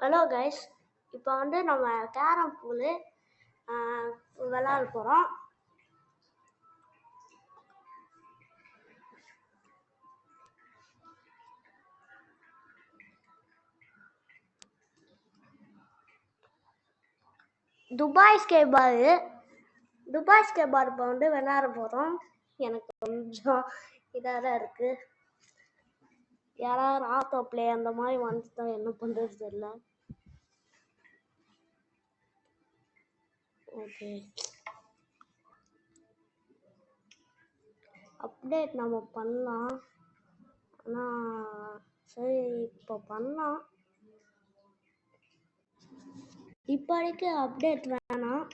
Hello guys, இப்போ நம்ம carrom pool விளையாட போகிறோம். துபாய் ஸ்கேட் பார் இப்போ விளையாட போகிறோம். எனக்கு கொஞ்சம் இதாக தான் இருக்குது. யாராவது ஆட்டோ பிளே அந்த மாதிரி வந்துட்டா என்ன பண்ணுறது தெரியல. ஓகே, அப்டேட் நம்ம பண்ணலாம். ஆனால் சரி, இப்போ பண்ணலாம். இப்போதைக்கு அப்டேட் வேணாம்.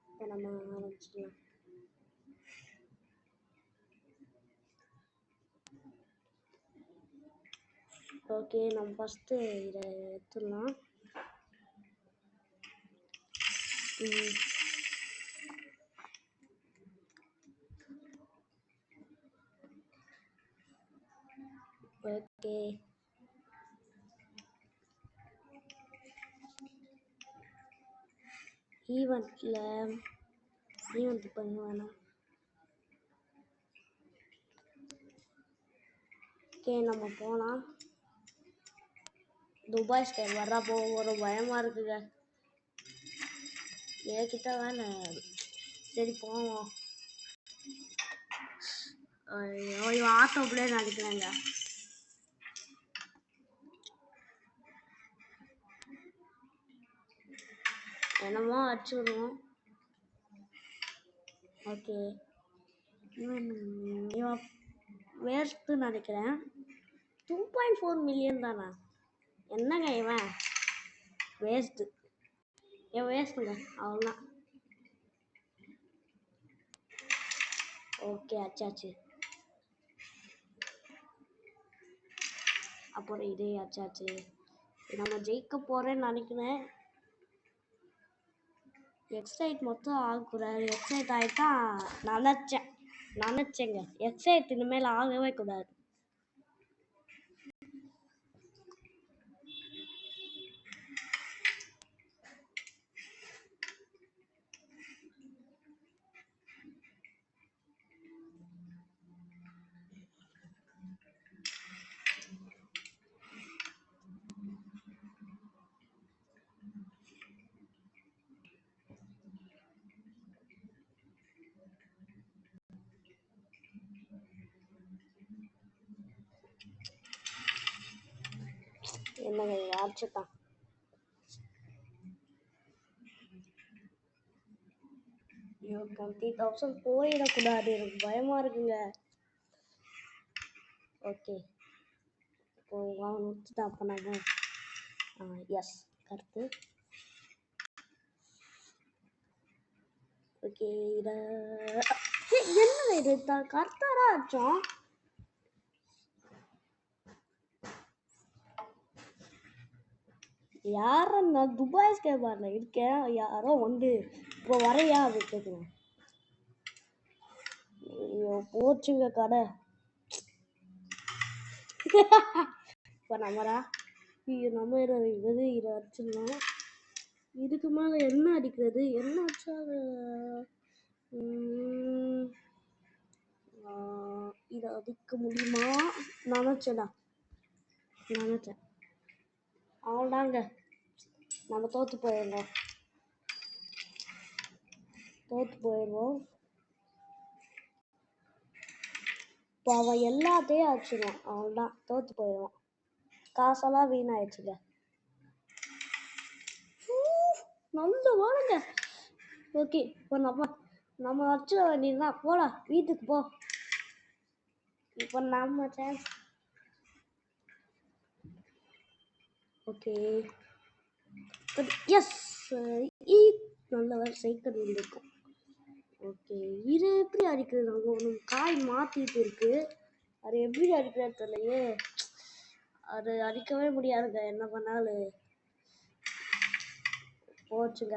இப்போ நம்ம ஆரம்பிச்சிடலாம். ஓகே, நம்ம ஃபஸ்ட்டு இதை எடுத்துடலாம். ஓகே, ஈவெண்ட் பண்ண வேணாம். ஓகே, நம்ம போகலாம். துபாய் ஸ்கேட் வர்றப்போ ஒரு பயமாக இருக்குங்க. ஏகிட்ட வேணாம். சரி போவோம். ஐயோ, ஆட்டோ பிளே நடிக்கிறேங்க. என்னமோ அடிச்சு விடுவோம். ஓகே, இவன் வேஸ்ட்டு நினைக்கிறேன். 2.4 மில்லியன் தானே? என்னங்க இவன் வேஸ்ட்டு. வேஸ்ட்டுங்க, அவ்வளோதான். ஓகே, அச்சாச்சு. அப்புறம் இதே அச்சாச்சு. நம்ம ஜெயிக்க போகிறேன்னு நினைக்கிறேன். எக்ஸைட் மொத்தம் ஆகக்கூடாது. எக்ஸைட் ஆகிட்டா நினச்சேங்க. எக்ஸைட் இனிமேல் ஆகவே கூடாது. என்னங்க ஆச்சுதான். ஐயோ, 20,000 போயிடக்கூடாது. எனக்கு பயமா இருக்குங்க. ஓகே, இப்போ அவன் வச்சுட்டா. அப்போ நம்ம எஸ் கருத்து. ஓகே, இதை என்ன இது கரெக்டாக ஆச்சோம். யார நான் துபாய் ஸ்கேட் பார்ல இருக்கேன். யாரோ இப்போ வரையா அது கேட்குறேன். ஐயோ, போச்சுங்க கடை. இப்போ நம்மரா நம்ம இதை அடிச்சிடலாம். இதுக்கு மேலே என்ன அடிக்கிறது? என்ன அடிச்சா இதை அடிக்க முடியுமா? நினச்சேன். அவ்வளோதாங்க, நம்ம தோற்று போயிடுவோம். இப்போ அவன் எல்லாத்தையும் அடிச்சிடுவான். அவ்வளோதான், தோற்று போயிடுவான். காசெல்லாம் வீணாயிடுச்சுங்க. நல்ல வாழுங்க. ஓகே, இப்போ நம்ம வச்சிட வேண்டியதுதான். போலாம், வீட்டுக்கு போ. இப்போ நம்ம சான்ஸ். ஓகே, எஸ், நல்ல சைக்கிள் இருக்கும். ஓகே, இது எப்படி அடிக்கிறது? அங்கே ஒன்று காய் மாற்றிட்டு இருக்கு. அது எப்படி அடிக்கிறது தெரியலையே. அது அடிக்கவே முடியாதுங்க, என்ன பண்ணாலும் போச்சுங்க.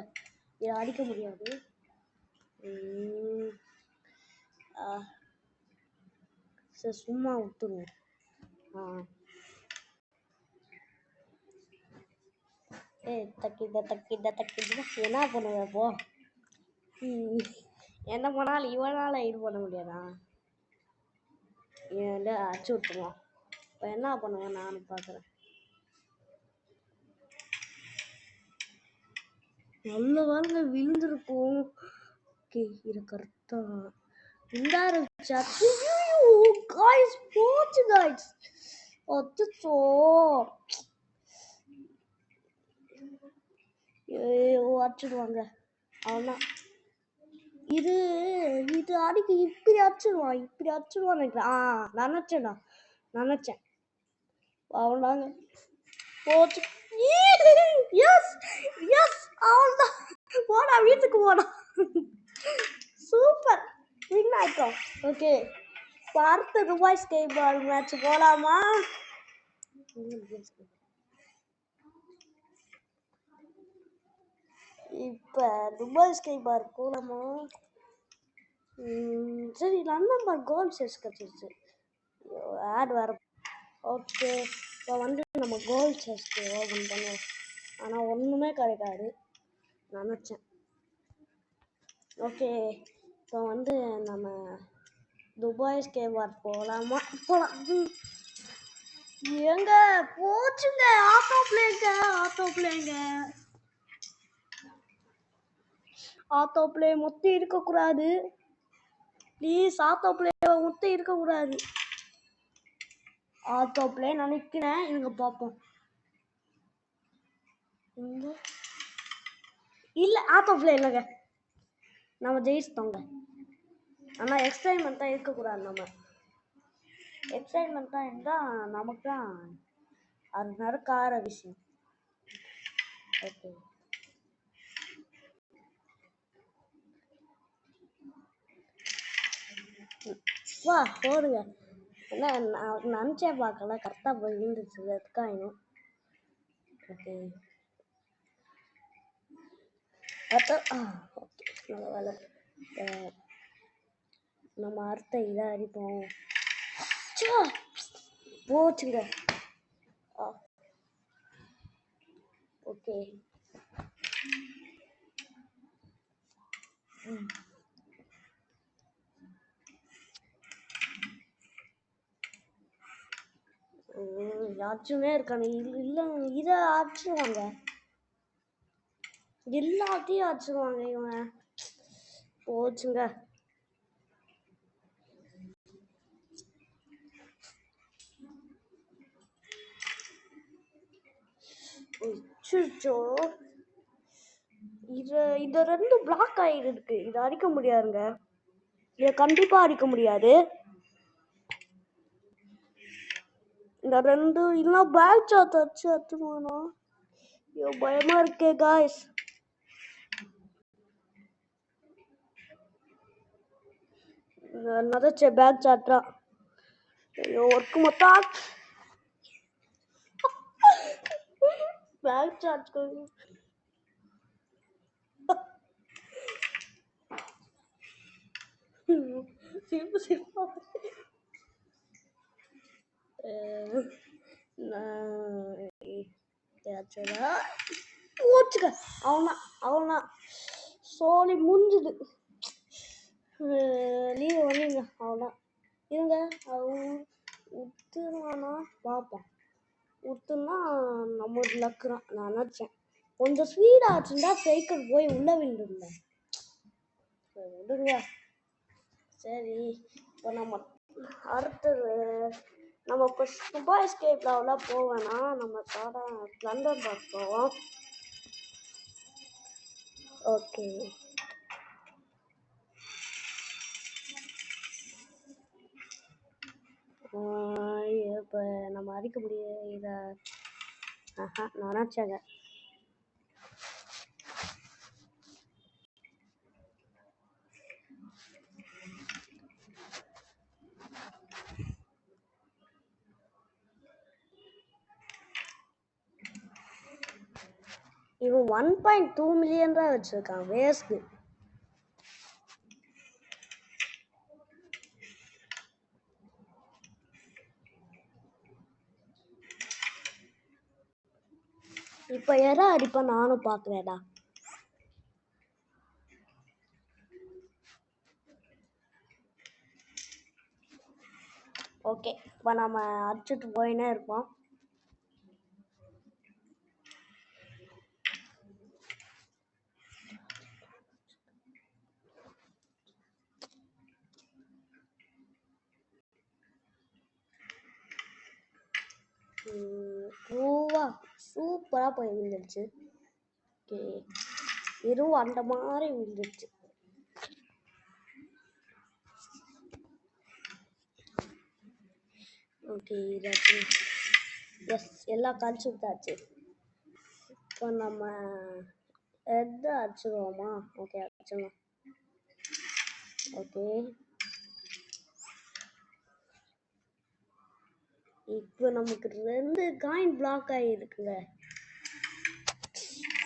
இதை அடிக்க முடியாது. சரி, சும்மா விட்டுருவோம். தக்கிட்ட என்ன பண்ணுவ இப்போ? என்ன பண்ணாலும் இவனால இது பண்ண முடியாதா? இவன் அடிச்சு விட்டுருவான். இப்போ என்ன பண்ணுவேன் நானும் பார்க்குறேன். நல்ல வாங்க விழுந்திருக்கும். ஓகே இது கரெக்டா இந்த காய்ஸ் போச்சு காய்ஸ். அச்சோ அடிச்சிடுவாங்க அவனா. இது இது அடிக்க இப்படி அடிச்சிடுவான் நினைச்சேன் அவனாங்க போச்சு. எஸ் எஸ் அவன்தான். போடா வீட்டுக்கு போடா. சூப்பர் வின் ஆயிட்டோம். ஓகே அடுத்த துபாய் ஸ்கை பால் மேட்ச் போலாமா? இப்ப துபாய் ஸ்கை பார் போலாமா? சரி லண்டன் பார் கோல் செஸ் கிடைச்சிருச்சு. ஆட் வேற. ஓகே இப்போ நம்ம கோல் செஸ்ட் ஓபன் பண்ணுவோம். ஆனால் ஒன்றுமே கிடைக்காது நினச்சேன். ஓகே இப்போ நம்ம துபாய் ஸ்கை பார் போகலாமா? போகலாம். எங்க போச்சுங்க ஆட்டோ பிளே மொத்தம் இருக்கக்கூடாது. ப்ளீஸ் ஆட்டோ பிளே மொத்தம் இருக்கக்கூடாது. ஆட்டோ பிளே நினைக்கிறேன். இங்க பார்ப்போம். இல்ல ஆட்டோ பிளே இல்லைங்க. நம்ம ஜெயிச்சிட்டோங்க. ஆனால் எக்ஸைட்மெண்ட் தான் இருக்கக்கூடாது. நம்ம எக்ஸைட்மெண்ட் தான் இருந்தால் நமக்கு தான் அது நடக்காத விஷயம். ஓகே வா போடுங்க. என்ன நான் நினச்சே பார்க்கல. கரெக்டாக போய் விழுந்துச்சு. அதுக்காயினும் ஓகே நல்ல வேலை. நம்ம அடுத்த இதை அடிப்போம். போச்சுங்க. ஓகே யாச்சுமே இருக்கானு இல்லை. இதை அடிச்சுவாங்க. எல்லாத்தையும் அடிச்சுவாங்க இவங்க. போச்சுங்க. இது ரெண்டு பிளாக் ஆயிருக்கு. இதை அடிக்க முடியாதுங்க. இதை கண்டிப்பா அடிக்க முடியாது. இந்த ரெண்டு இல்ல பேக் சாட் அடிச்சுவானா? ஐயோ பயமா இருக்கே காய்ஸ். நதச்சே பேக் சாட்ரா. ஐயோ ஒர்க்கு மொத்தம் பேக் சாட் சிரிப்பா போச்சுக்க. அவனா சோழி முடிஞ்சுது. லீவ் வந்துங்க. அவதான் இருங்க. உத்துருவானா பார்ப்போம். உத்துனா நம்ம லக்குறான். நான் நினச்சேன் கொஞ்சம் ஸ்பீடா ஆச்சுண்டா சைக்கிள் போய் உள்ள விழுந்துருந்தேன். விடுங்க. சரி இப்போ நம்ம அடுத்தது நம்ம இப்போ துபாய் ஸ்கை பார்லாம் போவேன்னா நம்ம லண்டன் பார் போவோம். ஓகே இப்போ நம்ம அடிக்க முடியாது. இதை நினச்சாங்க. இவன் 1.2 மில்லியன் தான் வச்சிருக்கான். வேஸ்ட். இப்போ யாரா அடிப்பா நானும் பார்க்குறேடா. ஓகே, இப்போ நம்ம அடிச்சுட்டு போயினே இருப்போம். பூவா சூப்பராக போய் விழுந்துருச்சு. ஓகே, வெறும் அந்த மாதிரி விழுந்துருச்சு. ஓகே, இதாச்சு. எஸ், எல்லாம் கழிச்சு விட்டாச்சு. இப்போ நம்ம எதை அடிச்சிடுவோமா? ஓகே, அடிச்சிடலாம். ஓகே, இப்போ நமக்கு 2 காயின் பிளாக் ஆகிருக்குங்க.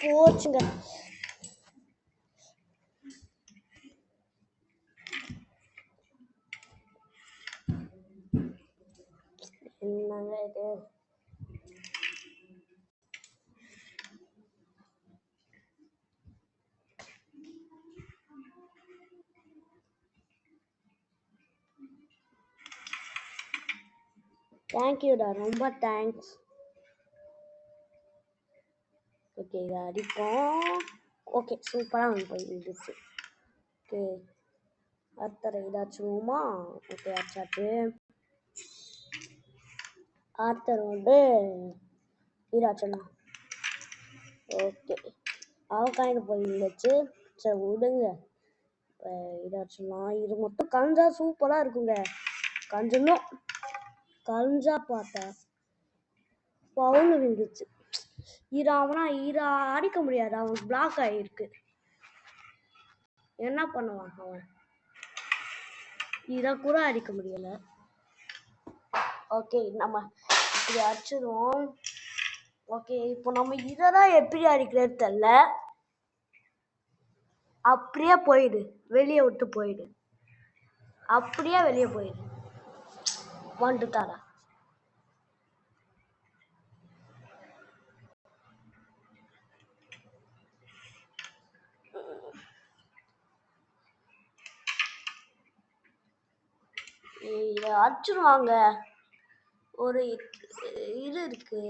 போச்சுங்க. என்னங்க இது? தேங்க்யூடா, ரொம்ப தேங்க்ஸ். ஓகே, இதை அடிப்போம். ஓகே, சூப்பராக வந்து போயிடுச்சு. ஓகே, அடுத்த ரைட் அடிச்சுடுவோமா? ஓகே, அடிச்சாச்சு. ஆர்த்தர் வந்து இதாச்சலாம். ஓகே, அவக்காய்க்கு போயிடுச்சு. சரி விடுங்க, இப்போ இதாச்சலாம். இது மட்டும் கஞ்சா சூப்பராக இருக்குங்க. கஞ்சனும் கஞ்சா பார்த்தா பவுன் விழுந்துச்சு. அவனா அடிக்க முடியாது, அவன் பிளாக் ஆகிருக்கு. என்ன பண்ணுவான் அவன்? இதை கூட அடிக்க முடியல. ஓகே, நம்ம இதை அடிச்சிடுவோம். ஓகே, இப்போ நம்ம இதெல்லாம் எப்படி அடிக்கிறது தெரியல. அப்படியே போயிடு, வெளியே விட்டு போயிடு. அப்படியே வெளியே போயிடு. வந்துட்டாரா? இதை அடிச்சிடுவாங்க. ஒரு இது இருக்கு.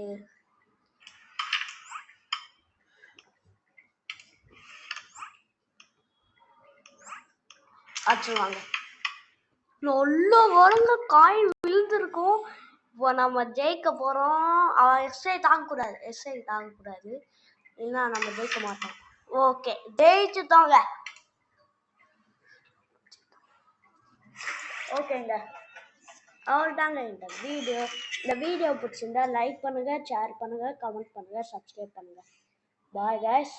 அடிச்சிடுவாங்க. நல்ல வருங்க, காயின் விழுந்திருக்கும். இப்போ நம்ம ஜெயிக்க போறோம். அவன் எஸ்ஐ தாங்கக்கூடாது, இல்லைன்னா நம்ம ஜெயிக்க மாட்டோம். ஓகே, ஜெயிச்சுட்டோங்க. ஓகேங்க, அவ்வளோதாங்க இந்த வீடியோ பிடிச்சிருந்தா லைக் பண்ணுங்க, ஷேர் பண்ணுங்க, கமெண்ட் பண்ணுங்க, சப்ஸ்கிரைப் பண்ணுங்க. Bye guys.